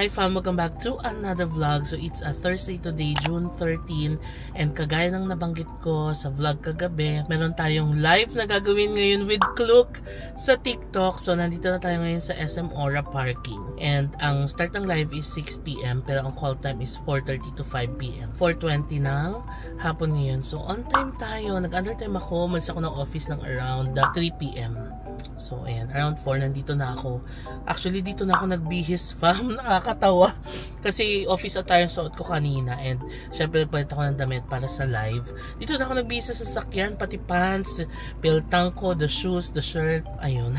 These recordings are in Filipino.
Hi fam, welcome back to another vlog. So it's a Thursday today, June 13. And kagaya ng nabanggit ko sa vlog kagabi, meron tayong live na gagawin ngayon with Klook sa TikTok. So nandito na tayo ngayon sa SM Aura Parking. And ang start ng live is 6 PM pero ang call time is 4:30 to 5 PM. 4:20 ng hapon ngayon. So on time tayo. Nag-under time ako. Malis ako ng office ng around 3 PM. So ayan, around 4 nandito na ako. Actually dito na ako nagbihis fam. Nakakatawa. Kasi office attire suot ko kanina. And syempre palit ako ng damit para sa live. Dito na ako nagbihis sa sasakyan. Pati pants, peltang ko, the shoes, the shirt. Ayun.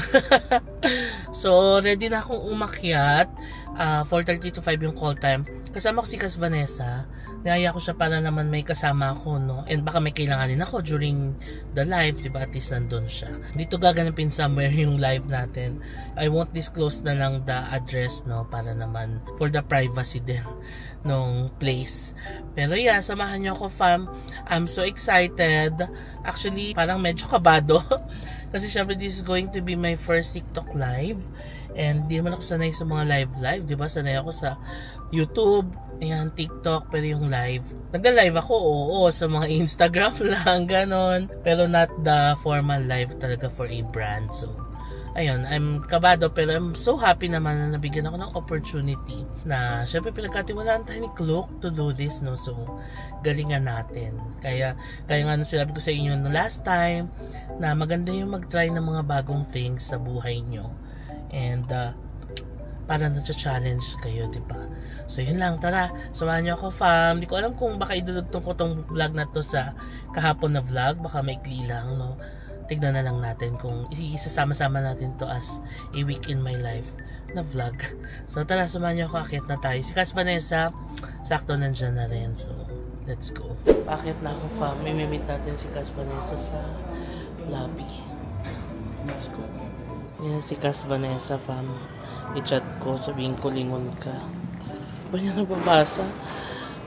So ready na akong umakyat. 4:30 to 5 yung call time. Kasama ko si Kas Vanessa. Niyaya ko siya para naman may kasama ako, no? And baka may kailanganin ako during the live, diba? At least nandun siya. Dito gaganapin somewhere yung live natin. I won't disclose na lang the address, no? Para naman for the privacy din nung place. Pero yeah, samahan niyo ako fam. I'm so excited. Actually, parang medyo kabado. Kasi syempre this is going to be my first TikTok live. And di naman ako sanay sa mga live, diba? Sanay ako sa YouTube, ayan, TikTok, pero yung live. Nagla-live ako, oo, sa mga Instagram lang, ganon. Pero not the formal live talaga for a brand. So, ayun, I'm kabado, pero I'm so happy naman na nabigyan ako ng opportunity na, syempre, pinagkatiwalaan tayo ni Klook to do this, no? So, galingan natin. Kaya nga sinabi ko sa inyo no last time, na maganda yung mag-try ng mga bagong things sa buhay nyo. And para na-challenge kayo, diba? So yun lang, tara, samahan nyo ako fam. Hindi ko alam kung baka idudugtong ko tong vlog na to sa kahapon na vlog, baka maikli lang, no? Tignan na lang natin kung isasama-sama natin to as a week in my life na vlog. So tara, samahan nyo ako, akit na tayo. Si Kas Vanessa, sakto nandyan na rin. So let's go. Akit na ako fam, may meet natin si Kas Vanessa sa lobby. Let's go. Yan si Kas Vanessa fam. I-chat ko, sabihin ko lingon ka. Ba niya nababasa?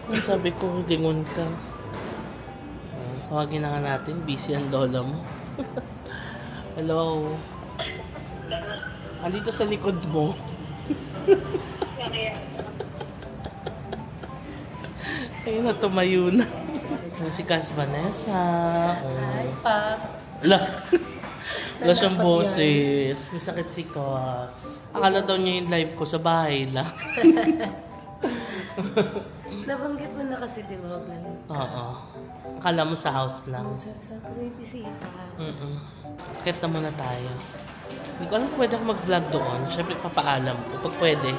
Ang sabi ko, lingon ka. Tawagin na nga natin, busy ang lola mo. Hello. Andito sa likod mo. Ayun na, tumayo na. Yan si Kas Vanessa. Hi pa. Wala siyang boses. May sakit si Kas. Akala daw niya yung live ko sa bahay lang. Nabanggit mo na kasi, di ba? Wag na lang. Oo. Akala mo sa house lang. Sa may bisita. Kahit na muna tayo. Hindi ko alam kung pwede ako mag-vlog doon. Siyempre, papaalam ko. Pag pwede,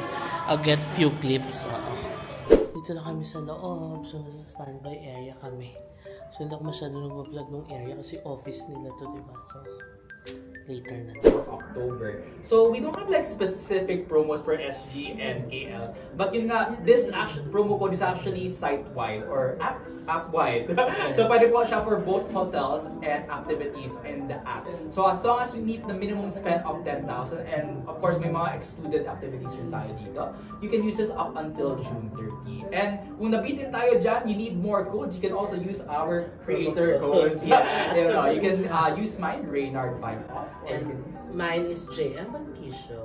I'll get few clips. Dito na kami sa loob. So, nasa standby area kami. So, hindi ako masyado nag-vlog ng area kasi office nila to, diba? So, later na. October. So we don't have like specific promos for SG and KL, but yun nga, this promo code is actually site-wide or app-wide. So pwede po siya for both hotels and activities in the app. So as long as we meet the minimum spend of 10,000 and of course may mga excluded activities rin tayo dito, you can use this up until June 30. And kung nabitin tayo dyan, you need more codes, you can also use our creator codes. You can use mine, Reynard 5 off. And mine is JM Banquisho.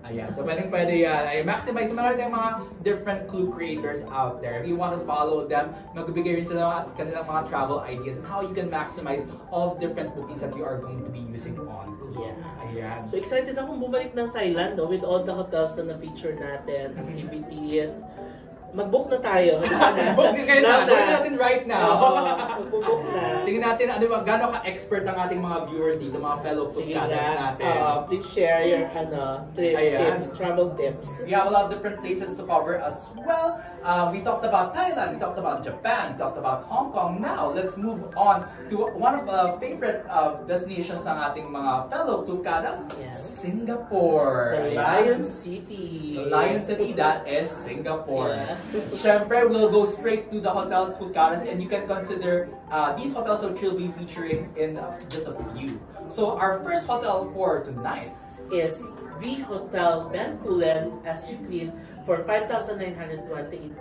Ayan, so pwede yan. Ay, maximize. Meron tayong mga different clue creators out there. If you want to follow them, magbibigay rin sila ng kanilang mga travel ideas and how you can maximize all the different bookings that you are going to be using on Clue. Yeah. Ayan. So excited akong bumalik ng Thailand, no? With all the hotels na na-feature natin, activities. Mag-book na tayo. Book din kayo na. Gawin natin right now. Mag-book na. Tingnan natin gano'n ka-expert ang ating mga viewers dito, mga fellow Pugkadas natin. Please share your tips, travel tips. We have a lot of different places to cover as well. We talked about Thailand, we talked about Japan, we talked about Hong Kong. Now, let's move on to one of the favorite destinations ng ating mga fellow Pugkadas, Singapore. The Lion City. The Lion City, that is Singapore. Yeah. Syempre, we'll go straight to the hotels Pugkadas, and you can consider these hotels which we'll be featuring in just a few. So our first hotel for tonight is V Hotel Bencoolen as you clean for 5,928.9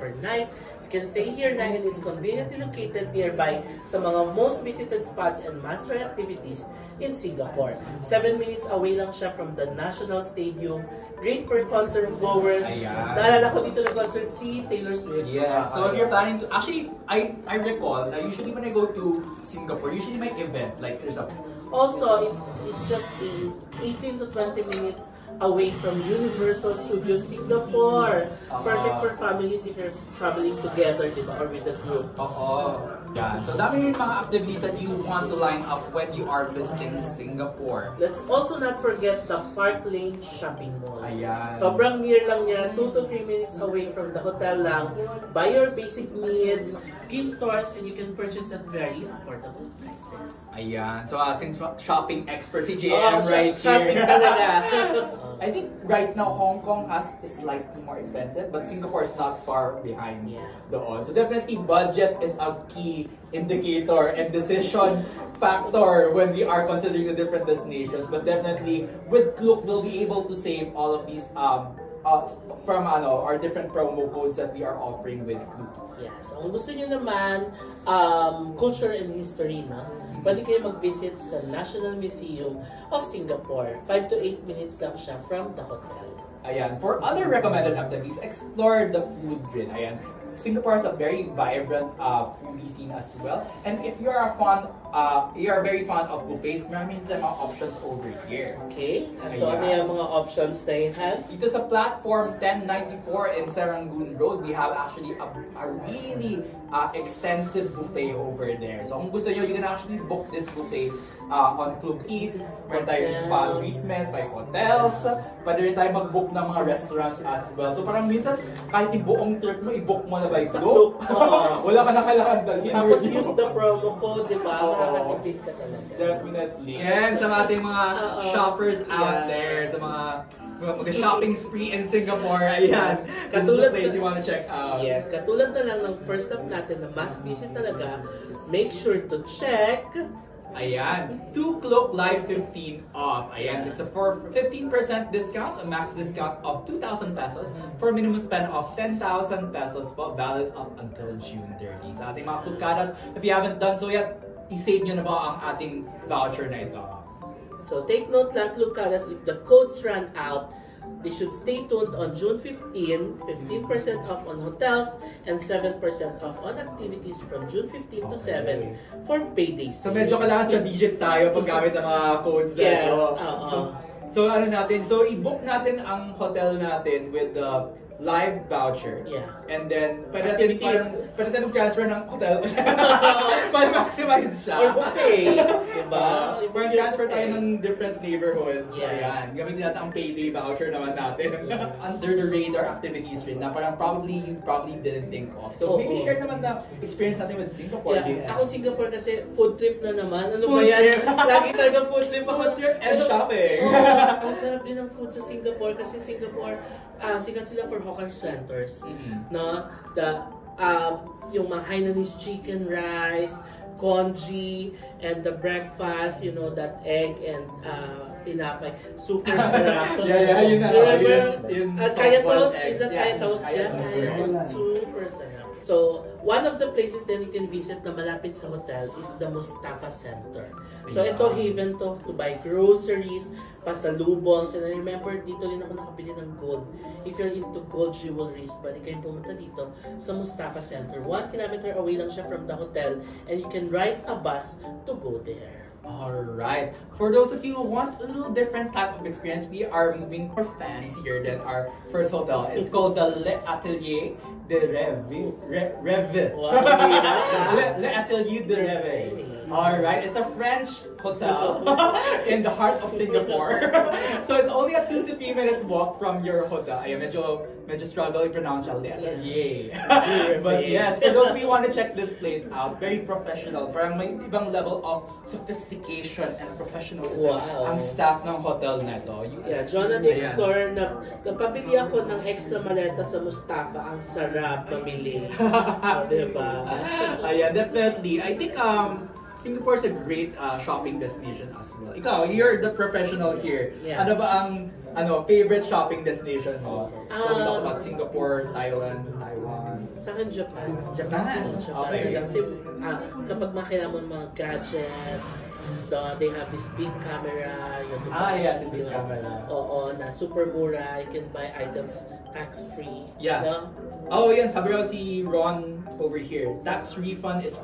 per night. You can stay here na and it's conveniently located nearby sa mga most visited spots and must-try activities in Singapore. 7 minutes away lang siya from the National Stadium. Great for concert goers. Ayan. Naalala ko dito na concert si Taylor Swift. Yes. So if you're planning to, actually, I recall that usually when I go to Singapore, usually my event, like there's a Also, it's just a 18 to 20 minute away from Universal Studios Singapore. Perfect for families if you're traveling together, di ba? Or with a group. Oo. Yan. So dami rin mga activities that you want to line up when you are visiting Singapore. Let's also not forget the Park Lane Shopping Mall. Ayan. Sobrang near lang niya, 2 to 3 minutes away from the hotel lang. Buy your basic needs, gift stores, and you can purchase at very affordable prices. Ayan. So ating shopping expert si JM right shopping here. talaga. I think right now Hong Kong is slightly more expensive, but Singapore is not far behind doon. So definitely budget is a key indicator and decision factor when we are considering the different destinations. But definitely with Klook, we'll be able to save all of these from our different promo codes that we are offering with Klook. Yes. Kung gusto niyo naman culture and history, no? Pwede kayo mag-visit sa National Museum of Singapore. 5 to 8 minutes lang siya from the hotel. Ayan. For other recommended activities, explore the food grid. Ayan. Singapore has a very vibrant foodie scene as well. And if you are very fond of buffets, marami tayong mga options over here. Okay? So ano yung mga options na you have? Dito sa platform 1094 in Serangoon Road, we have actually a really extensive buffet over there. So kung gusto nyo, you can actually book this buffet on Club East. Meron tayo spa treatments, may hotels. Pwede rin tayo mag-book ng mga restaurants as well. So parang minsan, kahit yung buong trip mo, i-book mo na by Klook. Wala ka na kailangan dalhin. Tapos use the promo code, di ba? Makakatipid ka talaga. Definitely. Yan, sa ating mga shoppers out there, sa mga mag-shopping spree in Singapore, ayan. This is the place you want to check out. Yes, katulad na lang ng first stop natin na must visit talaga, make sure to check Ayan, 2 Klook Live 15 off. Ayan, it's a for 15% discount, a max discount of 2,000 pesos for minimum spend of 10,000 pesos po, valid up until June 30. Sa ating mga Klookadas, if you haven't done so yet, i-save nyo na ba ang ating voucher na ito? So take note lang, Klookadas, if the codes run out, they should stay tuned on June 15, 15% off on hotels, and 7% off on activities from June 15 to 7 for payday sale. So medyo kailangan strategic tayo pag gamit ng mga codes na yes, ito. So ano natin, so i-book natin ang hotel natin with the live voucher. Yeah. And then, pwede natin mag-transfer ng hotel para maximize siya. Or buffet. Diba? Pwede transfer tayo ng different neighborhoods. Yeah. Ayan. Gamitin natin ang payday voucher naman natin. Under the radar activities rin na parang you probably didn't think of. So maybe share naman na experience natin with Singapore. Yeah. Ako Singapore kasi food trip na naman. Ano Food ba yan? trip. Lagi talaga food trip ako. Food trip and shopping. Ang sarap din ng food sa Singapore kasi Singapore, sikat sila for hawker centers. No? Yung mga Hainanese chicken rice, congee, and the breakfast, you know, that egg and tinapay. Super sarap. Yun na. Kaya toast, is that kaya toast? Yeah, kaya toast. Super sarap. So, one of the places then you can visit na malapit sa hotel is the Mustafa Center. So, ito haven to buy groceries, pasalubongs, and I remember dito rin ako nakabili ng gold. If you're into gold jewelries, pwede kayong pumunta dito sa Mustafa Center. 1 kilometer away lang siya from the hotel and you can ride a bus to go there. Alright. For those of you who want a little different type of experience, we are moving more fancier than our first hotel. It's called the Le Atelier de Rêve. Wow, Le Atelier de Rêve. Alright, it's a French hotel in the heart of Singapore. So it's only a 2 to 3 minute walk from your hotel. Ay, medyo struggle i-pronounce Le Atelier. But yes, for those of you who want to check this place out, very professional. Parang may ibang level of sophistication and professionalism ang staff ng hotel na ito. Yeah, Jonah the Explorer, napabili ako ng extra maleta sa Mustafa. Ang sarap pamili. Diba? Ayan, definitely. I think Singapore's a great shopping destination as well. Ikaw, you're the professional here. Yeah. Ano ba ang favorite shopping destination mo? So we talk about Singapore, Thailand, Taiwan. Sa akin, Japan. Japan? Japan. Okay. Kasi kapag makailangan mo ng mga gadgets, they have this big camera. Yes, a big camera. Oo, na super mura. You can buy items tax-free. Yeah. No? Oh, yan. Sabi raw si Ron over here. Tax refund is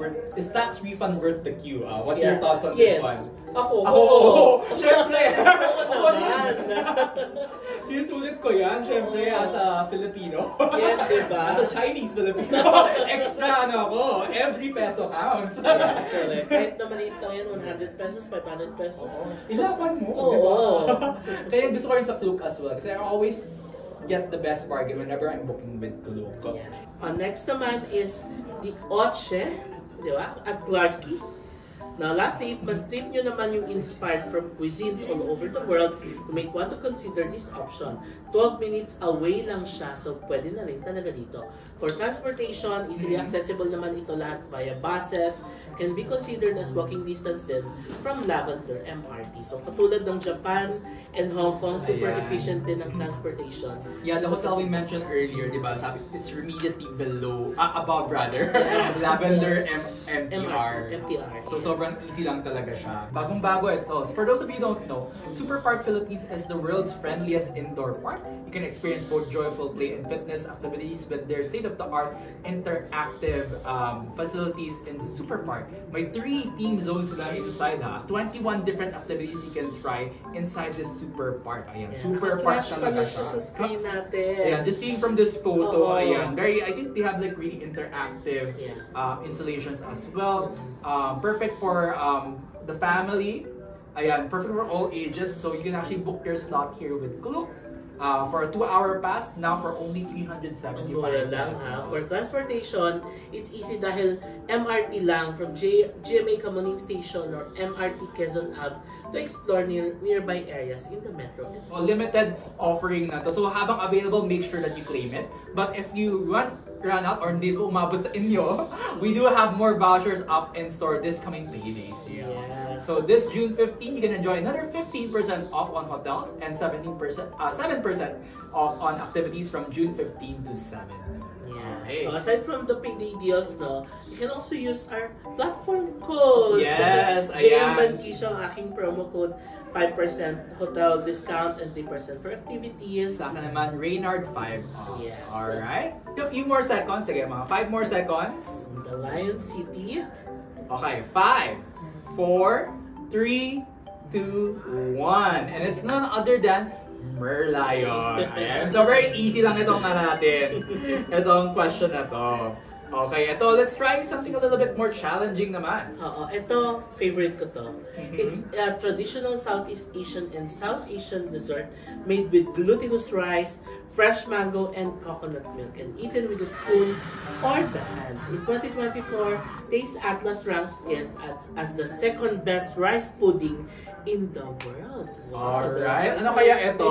tax refund worth the queue? What's your thoughts on this one? Ako. Syempre! Ako naman. Sinusulit ko yan, syempre, as a Filipino. Yes, diba? As a Chinese Filipino. Extra ako. Every peso counts. Yes, correct. Kahit na maliit lang yan, 100 pesos, 500 pesos. Ilaban mo, Oo. diba? Kaya gusto ko rin sa Klook as well. Kasi I always get the best bargain whenever I'm booking with Klook. Yeah. Next naman is the Oche, di ba? At Clarky. Now, lastly, if mas trip nyo naman yung inspired from cuisines all over the world, you may want to consider this option. 12 minutes away lang siya, so pwede na rin talaga dito. For transportation, easily accessible naman ito lahat via buses, can be considered as walking distance din from Lavender MRT. So, katulad ng Japan and Hong Kong, super efficient din ang transportation. Yeah, the hotel we mentioned earlier, di ba? Sabi, it's immediately below, above rather, Lavender MTR. So, sobrang easy lang talaga siya. Bagong-bago ito. So, for those of you who don't know, Super Park Philippines is the world's friendliest indoor park. You can experience both joyful play and fitness activities with their state-of-the-art interactive facilities in the Super Park. May 3 theme zones sila inside, ha? 21 different activities you can try inside this Super Park. Ayan, Super Park talaga siya. Sa screen natin. Ayan, just seeing from this photo, ayan, I think they have like really interactive installations as well. Perfect for the family. Ayan, perfect for all ages. So you can actually book your slot here with Klook. For a 2-hour pass, now for only 375 lang, ha? For transportation, it's easy dahil MRT lang from GMA Kamuning Station or MRT Quezon Ave to explore nearby areas in the metro itself. Limited offering na to. So habang available, make sure that you claim it. But if you run out or hindi po umabot sa inyo, we do have more vouchers up in store this coming payday sale. Yes. So this June 15, you can enjoy another 15% off on hotels and 7% off on activities from June 15 to 7. Yeah. Okay. So aside from the payday deals, no, you can also use our platform code. Yes, so, JM ayan. Bankisyo ang aking promo code. 5% hotel discount and 3% for activities. Sa akin naman, Reynard 5 off. Yes. Alright. A few more seconds. Sige, mga 5 more seconds. The Lion City. Okay, 5, 4, 3, 2, 1. And it's none other than Merlion. Ayan. So very easy lang itong natin. Itong question na to. Okay, ito, let's try something a little bit more challenging naman. Ito, favorite ko to. It's a traditional Southeast Asian and South Asian dessert made with glutinous rice, fresh mango, and coconut milk, and eaten with a spoon or the hands. In 2024, Taste Atlas ranks it as the second best rice pudding in the world. Alright, ano kaya ito?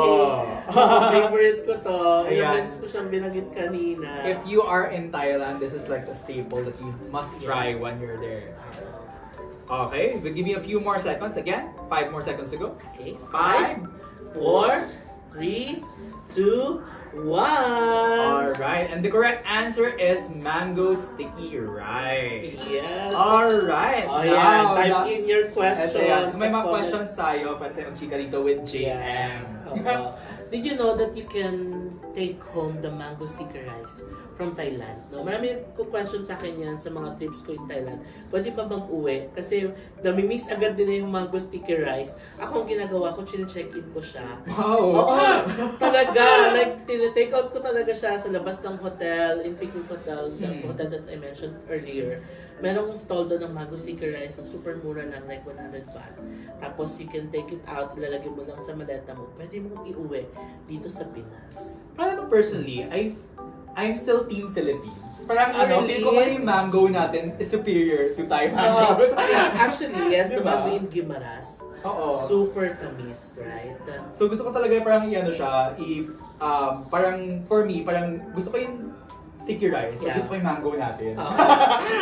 Favorite ko to. Ayan. Yung ko siyang binanggit kanina. If you are in Thailand, this is like a staple that you must try when you're there. Okay, we'll give you a few more seconds. Again, 5 more seconds to go. Okay, 5, 4, 3, 2, 1. Alright, and the correct answer is mango sticky rice. Yes. Alright. Oh, yeah. Type in your questions. Ito yan. So, may mga sa comment. questions tayo, pati mag-chika dito with JM. Yeah. Did you know that you can take home the mango sticky rice from Thailand? No, marami ko question sa akin yan sa mga trips ko in Thailand. Pwede pa bang uwi? Kasi nami-miss agad din yung mango sticky rice. Ako ang ginagawa ko, chine-check-in ko siya. Wow! Oo, talaga. Like, take out ko talaga siya sa labas ng hotel, in picnic hotel, the hotel that I mentioned earlier. Merong stall doon ng mango sticky rice na super mura lang, like 100 baht. Tapos you can take it out, ilalagay mo lang sa maleta mo. Pwede mo iuwi dito sa Pinas. Parang personally, I'm still Team Philippines. Parang Really? feel ko pa yung mango natin is superior to Thai mango. Actually, yes, the Diba? mango in Guimaras. Oo. Super tamis, right? So gusto ko talaga parang parang for me, parang gusto ko yung sticky rice. Yeah. Gusto mo yung mango natin.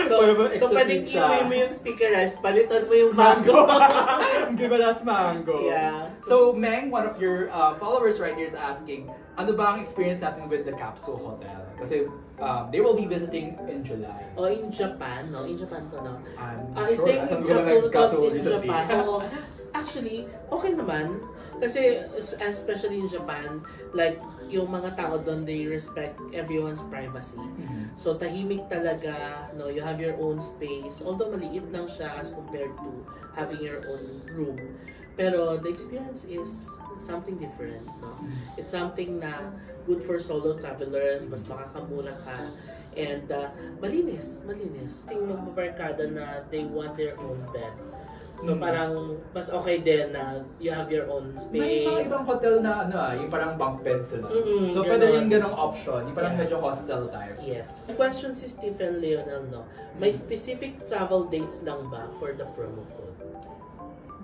So pwedeng iuwi mo yung sticky rice, palitan mo yung mango. Give us mango. Yeah. So, Meng, one of your followers right here is asking, ano ba ang experience natin with the Capsule Hotel? Kasi they will be visiting in July. In Japan, no? In Japan to, no? Sure, Staying in Capsule Capsule in recently. Japan. Actually, okay naman. Kasi, especially in Japan, like, yung mga tao doon, they respect everyone's privacy. So, tahimik talaga, no? You have your own space. Although, maliit lang siya as compared to having your own room. Pero, the experience is something different, no? It's something na good for solo travelers, mas makakamura ka, and malinis. Ting magbabarkada na they want their own bed. So parang mas okay din na you have your own May mga space. ibang hotel na yung parang bunk bed sila. So, pwede rin ganong option. Yung parang medyo hostel type. Yes. The question si Stephen Leonel, no? May specific travel dates lang ba for the promo code?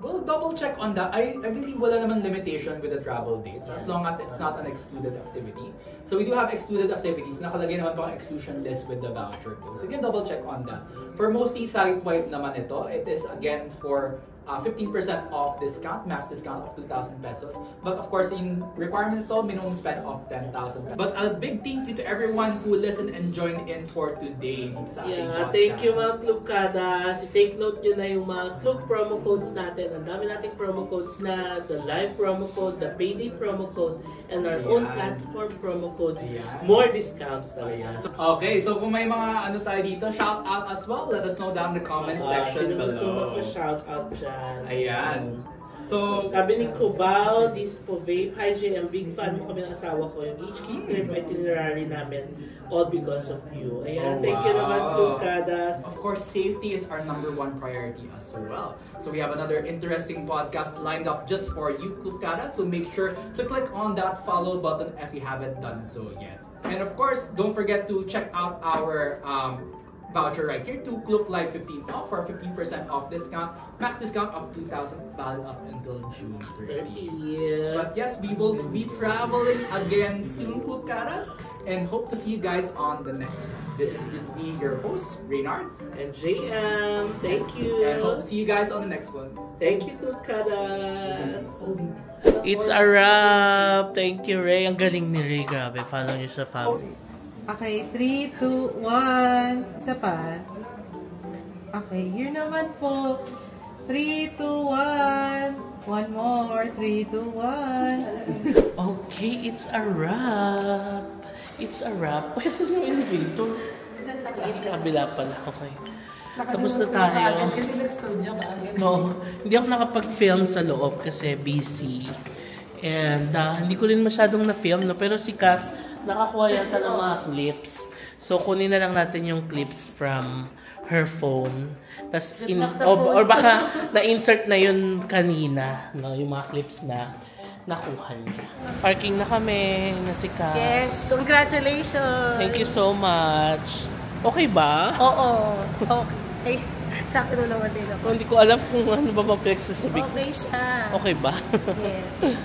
We'll double check on that. I believe wala naman limitation with the travel dates as long as it's not an excluded activity. So we do have excluded activities. Nakalagay naman pang exclusion list with the voucher code. So you can double check on that. For mostly site-wide naman ito, it is again for 15% off discount, max discount of 2,000 pesos. But of course, in requirement ito, minimum spend of 10,000 pesos. But a big thank you to everyone who listened and joined in for today sa ating podcast. Thank you mga Klugkadas. Take note nyo na yung mga Klug promo codes natin. Ang dami nating promo codes na the live promo code, the payday promo code, and our own platform promo codes. More discounts talaga. Okay, so kung may mga ano tayo dito, shout out as well. Let us know down in the comment section below. Sino shout out dyan? Ayan. So, sabi ni Cubao, Dispo Vape, hi JM, big fan mo kami ng asawa ko. Yung HK trip itinerary namin, all because of you. Ayan, thank you naman, Klugkadas. Of course, safety is our #1 priority as well. So we have another interesting podcast lined up just for you, Klugkadas. So make sure to click on that follow button if you haven't done so yet. And of course, don't forget to check out our voucher right here to Klook Live 15 off for 15% off discount, max discount of 2,000 valid up until June 30th. But yes, we will be traveling again soon, Klugkadas, and hope to see you guys on the next one. This is me, your host, Reynard. And JM, thank you. And hope to see you guys on the next one. Thank you, Klugkadas. It's a wrap. Thank you, Ray. Ang galing ni Ray. Grabe. Follow niyo sa family. Okay, 3, 2, 1. Isa pa. Okay, here naman po. 3, 2, 1. One more. 3, 2, 1. Okay, it's a wrap. It's a wrap. Uy, saan yung elevator? Sa kabila pala. Okay. Tapos na tayo. Kasi nag-studio ka agad. No, hindi ako nakapag-film sa loob kasi busy. And hindi ko rin masyadong na-film, no? Pero si Cass, nakakuha yata ng mga clips. So, kunin na lang natin yung clips from her phone. Tas or baka na-insert na yun kanina, no? Yung mga clips na nakuha niya. Parking na kami, na si Cass. Yes, congratulations! Thank you so much. Okay ba? Oo, okay. Sakto naman din ako. Hindi ko alam kung ano ba ma-flex sa sabi ko. Okay siya. Okay ba? Yes.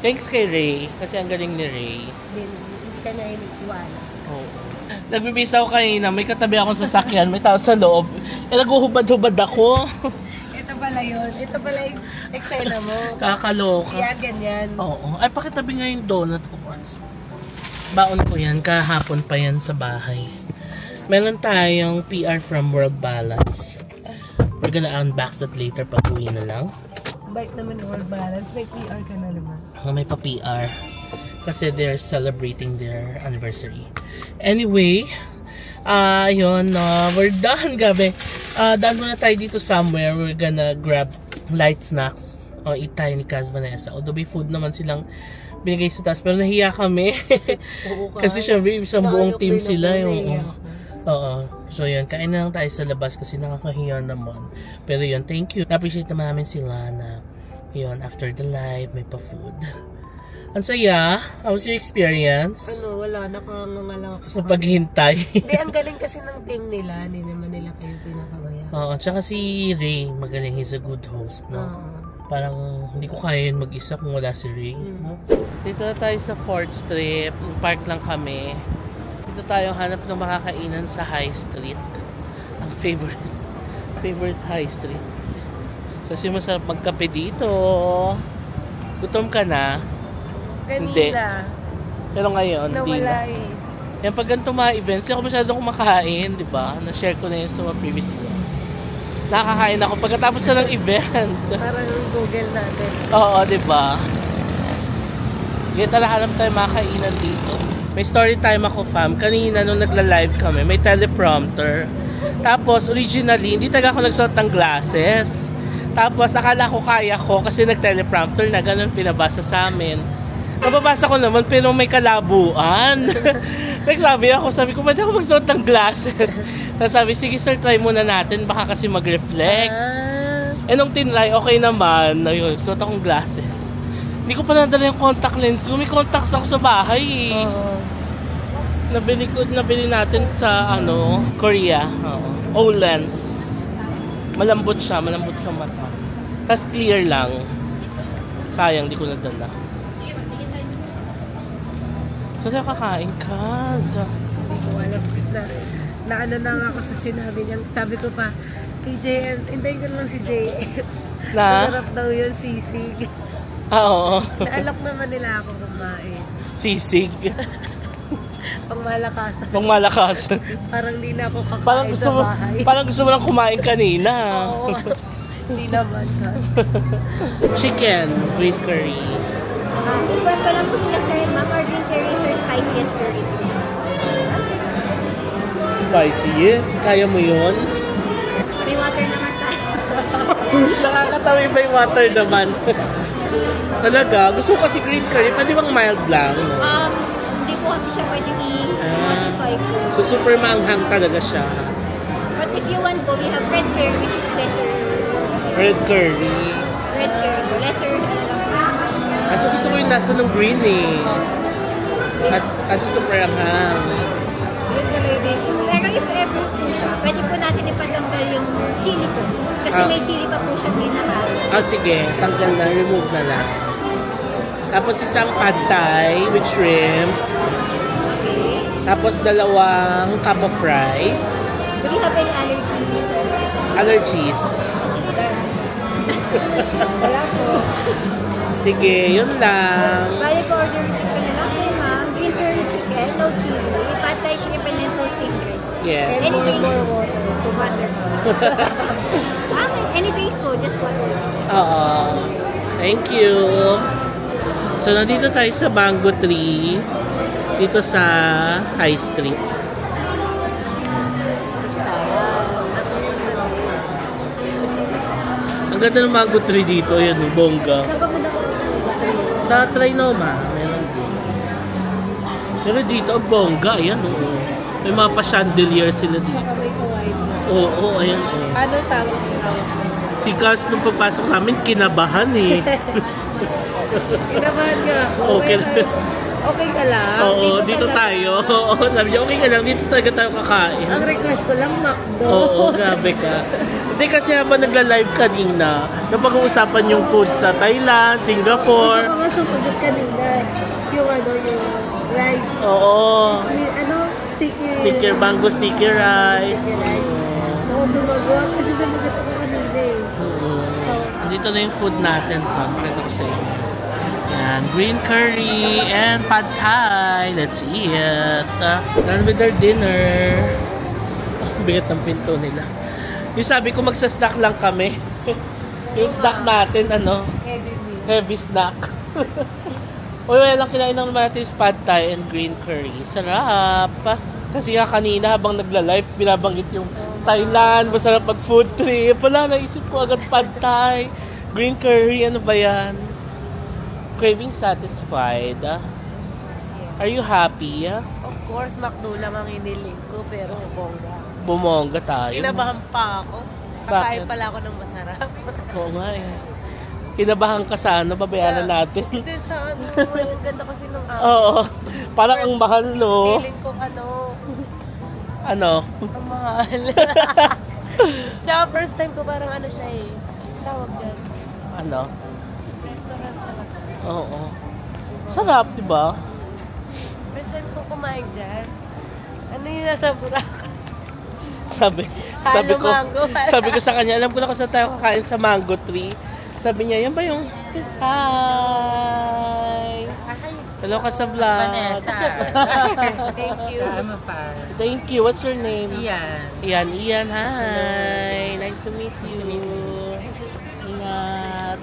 Thanks kay Ray, kasi ang galing ni Ray. Hindi ka niya iniiwala. Oo. Nagbibisa ako kanina, may katabi akong sasakyan, may tao sa loob. Naguhubad-hubad ako. Ito pala yun. Ito pala yung eksena mo. Kakaloka. Yan, ganyan. Oo. Ay, pakitabi nga yung donut ko. Baon ko yan, kahapon pa yan sa bahay. Meron tayong PR from World Balance. We're gonna unbox that later pag uwi na lang. Bike naman ng World Balance. May PR ka na naman. May pa-PR. Kasi they're celebrating their anniversary. Anyway, yun, we're done, gabi. Daan muna tayo dito somewhere. We're gonna grab light snacks. O, eat tayo ni Kaz Vanessa. Although may food naman silang binigay sa taas. Pero nahiya kami. Kasi syempre, isang buong team sila. Oo. So yun, kain na lang tayo sa labas kasi nakakahiya naman. Pero yun, thank you. Na-appreciate naman namin sila na yun, after the live, may pa-food. Ang saya. How was your experience? Ano, wala. Nakangangalang ako sa paghintay. Hindi, ang galing kasi ng team nila. Hindi naman nila kayo pinakabaya. Oo, tsaka si Ray, magaling. He's a good host, no? Parang hindi ko kaya yun mag-isa kung wala si Ray. No? Dito na tayo sa 4th Strip. Park lang kami. Dito tayo hanap ng makakainan sa High Street. Ang favorite High Street. Kasi masarap magkape dito. Gutom ka na? Hindi. Pero ngayon, hindi na. Yan pag ganito mga events, hindi ako masyadong kumakain, di ba? Na-share ko na yun sa mga previous events. Nakakain ako pagkatapos na ng event. Parang Google natin. Oo, di ba? Ngayon talahanap tayo makakainan dito. May story time ako, fam. Kanina nung nagla-live kami, may teleprompter. Tapos, originally, hindi talaga ako nagsuot ng glasses. Tapos, akala ko kaya ko kasi nag-teleprompter na ganun pinabasa sa amin. Nababasa ko naman, pero may kalabuan. Sabi ko, pwede ako magsuot ng glasses. Sabi, sige sir, try muna natin, baka kasi mag-reflect. Nung tinry, okay naman. Ayun, suot akong glasses. Hindi ko pa nadala yung contact lens ko. May contacts ako sa bahay. Nabili natin sa Korea. O-lens. Malambot siya sa mata. Tapos clear lang. Sayang, di ko nadala. Saan so, kakain ka? Hindi ko alam. Naano na nga ako sa sinabi niya. Sabi ko pa, kay JM, hintayin ko lang si JM. Masarap daw yun, sisig. Oo. Naalok naman nila ako kumain. Sisig. Pangmalakasan. Parang di na ako kakain sa bahay. Parang gusto mo lang kumain kanina. Oo. Hindi naman. Chicken, green curry. Different pa lang po sila, sir. Ma'am, or green curry, sir, spiciest curry. Spicy, yes. Kaya mo yun? May water naman tayo. Nakakatawi ba yung water naman? Talaga? Gusto ko kasi green curry. Pwede bang mild lang? Hindi po kasi siya pwedeng i-modify po. So, super maanghang talaga siya. But if you want po, we have red curry, which is lesser. Red curry. Red curry. Lesser Kaso gusto ko yung lasa ng green eh. Kaso super anghang. Yun talaga. Pero if ever po siya, pwede po natin ipatanggal yung chili po. Kasi may chili pa po siyang ginahalo. Sige. Tanggal na. Remove na lang. Tapos isang pad thai with shrimp. Okay. Tapos 2 cup of rice. Do you have any allergies? Allergies. Wala po. Sige, yun lang. Bali ko order rin ka nila. Sir ma'am, green curry chicken, no chili, pad thai shrimp and then toasted crisp. Yes. Any drinks? Water. Any drinks po, just water. Oo. Thank you. So, nandito tayo sa Mango Tree. Dito sa High Street. Ang ganda ng Mango Tree dito. Yan, bongga. Sa Trinoma. Meron din. Pero dito, ang bongga. Ayan, oo. May mga pa-chandelier sila dito. Oo, ayan, oo. Ano tawag? Si Kaz, nung pagpasok namin, kinabahan eh. Kinabahan nga ako. Okay ka lang? Oo, dito tayo. Oo, sabi niya, okay ka lang, dito talaga tayo kakain. Ang request ko lang, McDo. Oo, grabe ka. Hindi kasi habang nagla-live kanina, napag-uusapan yung food sa Thailand, Singapore. Ang mga sumunod kanina, yung rice. Oo. Sticky. Mango sticky rice. Oo, sumagot. Kasi sumagot ako kanina eh. Dito na yung food natin, fam. Pwede ko sa'yo. Yan, green curry and pad thai. Let's eat. Done with our dinner. Bigat ng pinto nila. Yung sabi ko magsa-snack lang kami. Yung snack natin, heavy snack. Uy, walang kinain ng natin is pad thai and green curry. Sarap. Kasi nga kanina habang nagla-live, binabanggit yung Thailand, masarap mag-food trip. Wala, naisip ko agad pad thai, green curry, ano ba yan? Craving satisfied. Are you happy? Of course, McDo lang ang iniling ko, pero bongga. Bumongga tayo. Kinabahan pa ako. Kakain pala ako ng masarap. Oo nga eh. Kinabahan ka sana, babayaran natin. Hindi sa ang ganda kasi ng Oo. Parang ang mahal, no? feeling ko Ano? ang mahal. Tsaka first time ko parang siya eh. Tawag dyan. Ano? Restaurant talaga. Oo. Sarap, di ba? First time ko kumain dyan. Ano yung nasa Boracay? Sabi ko sa kanya, alam ko na kung saan tayo kakain sa mango tree. Sabi niya, yan ba yung... Hi! Hello ka sa vlog. Thank you. Thank you. What's your name? Ian. Ian, hi. Nice to meet you. Ingat.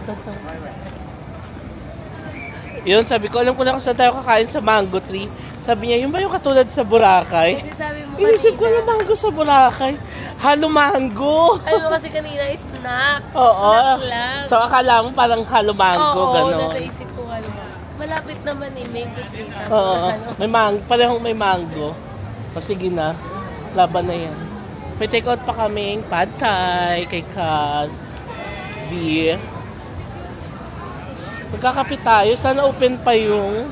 Yun, sabi ko, alam ko na kung saan tayo kakain sa mango tree. Sabi niya, yun ba yung katulad sa Boracay? Kasi sabi mo Inisip ko kanina. na mango sa Boracay. Halo mango. Ano kasi kanina is snack. Oo. Snack lang. So, akala mo parang halo mango, Oo, gano'n. nasa isip ko halo mango. Malapit naman eh, mango tree. Oo. May mango. Parehong may mango. O, sige na. Laban na yan. May take out pa kaming pad thai kay Kaz. Beer. Magkakapit tayo. Sana open pa yung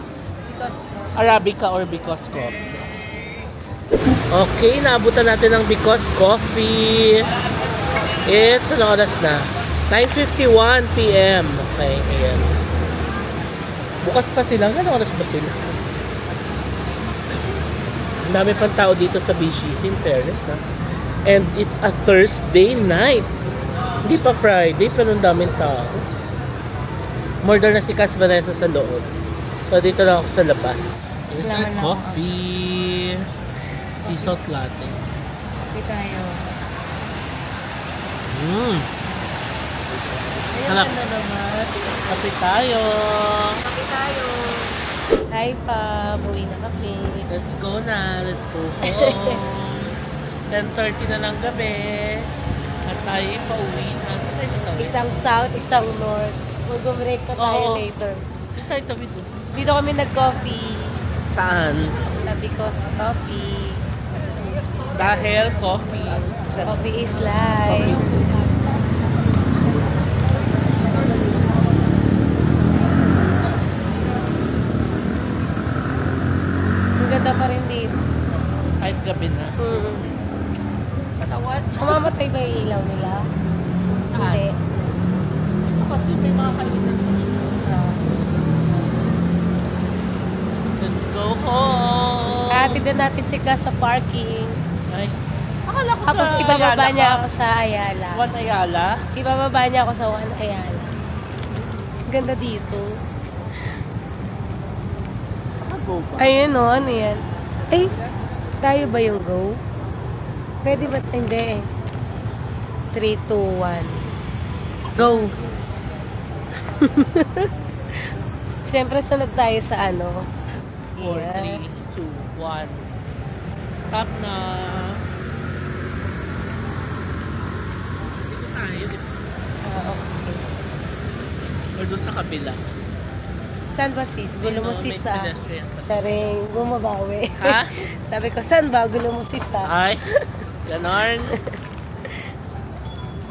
Arabica or Because Coffee. Okay, naabutan natin ng Because Coffee. It's, ano oras na? 9:51 p.m. Okay, ayan. Bukas pa sila. Ano oras ba sila? Ang dami pang tao dito sa BGC, in fairness, ha? And it's a Thursday night. Hindi pa Friday, pero ang daming tao. Murder na si Cas Vanessa sa loob. So, dito lang ako sa labas. Here's our coffee. Sea salt latte. Kape tayo. Sarap. Ayun na naman. Kape tayo. Kape tayo. Hi pa, buwi na kape. Let's go na. Let's go home. 10:30 na lang gabi. At tayo pauwi na. Isang south, isang north. Mag-break pa tayo Oo. later. Dito tayo tabi doon. Dito kami nag-coffee. Saan? Sa Because Coffee. Dahil coffee. Coffee is life. Ang ganda pa rin dito. Kahit gabi na. Katawan. Mamamatay ba yung ilaw nila? Hindi. Ito kasi may mga kainan pa siya. Let's go home. Hatid na natin si Gus sa parking. Ay. Akala ko Tapos sa ibababa Ayala niya ka. ako sa Ayala. Juan Ayala? Ibababa niya ako sa Juan Ayala. Ganda dito. Go ba? Ayun o, ano yan? Eh, tayo ba yung go? Pwede ba? Hindi eh. 3, 2, 1. Go! Siyempre, sunod tayo sa ano. 4, 3, 2, 1. Stop na. Dito tayo. Okay. Or doon sa kabila. Saan ba sis? Gulo mo May sis ah. pedestrian pa. Charing, bumabawi. Ha? Sabi ko, saan ba? Gulo mo sis ah. Ay, ganon.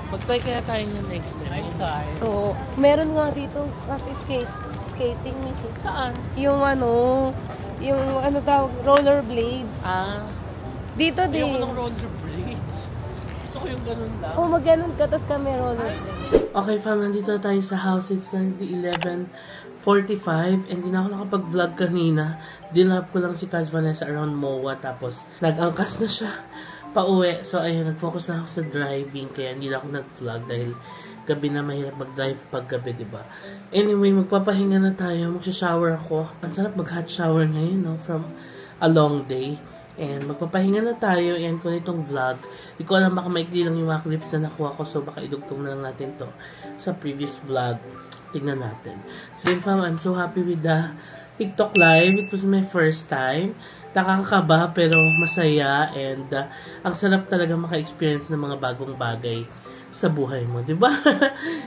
Mag-try kaya tayo niya next time. Oo. Meron nga dito kasi skating ni sis. Saan? Yung ano tawag, rollerblades. Ah, Dito ayoko din. ng rollerblades. Gusto ko yung ganun lang. Oh, mag-ganon ka, tapos kami rollerblades. Okay fam, nandito na tayo sa house. It's currently 11:45 and di na ako nakapag-vlog kanina. Dinarap ko lang si Cas Vanessa around MOA tapos nag-angkas na siya pauwi. So ayun, nag-focus na ako sa driving kaya hindi na ako nag-vlog dahil gabi na mahirap mag-drive pag gabi, diba? Anyway, magpapahinga na tayo. Magsha-shower ako. Ang sarap mag-hot shower ngayon, no? From a long day. And magpapahinga na tayo. And kung itong vlog, di ko alam baka maikli lang yung mga clips na nakuha ko. So baka idugtong na lang natin to sa previous vlog. Tignan natin. So yun fam, I'm so happy with the TikTok live. It was my first time. Nakakakaba pero masaya. And ang sarap talaga maka-experience ng mga bagong bagay sa buhay mo, di ba?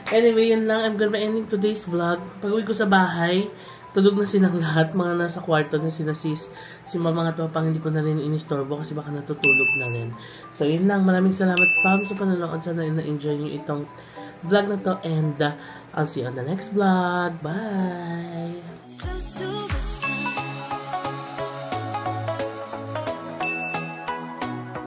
Anyway, yun lang. I'm gonna be ending today's vlog. Pag-uwi ko sa bahay, tulog na silang lahat. Mga nasa kwarto na sila sis. Si mga papang hindi ko na rin inistorbo kasi baka natutulog na rin. So, yun lang. Maraming salamat fam sa panonood. Sana na-enjoy nyo itong vlog na to. And I'll see you on the next vlog. Bye!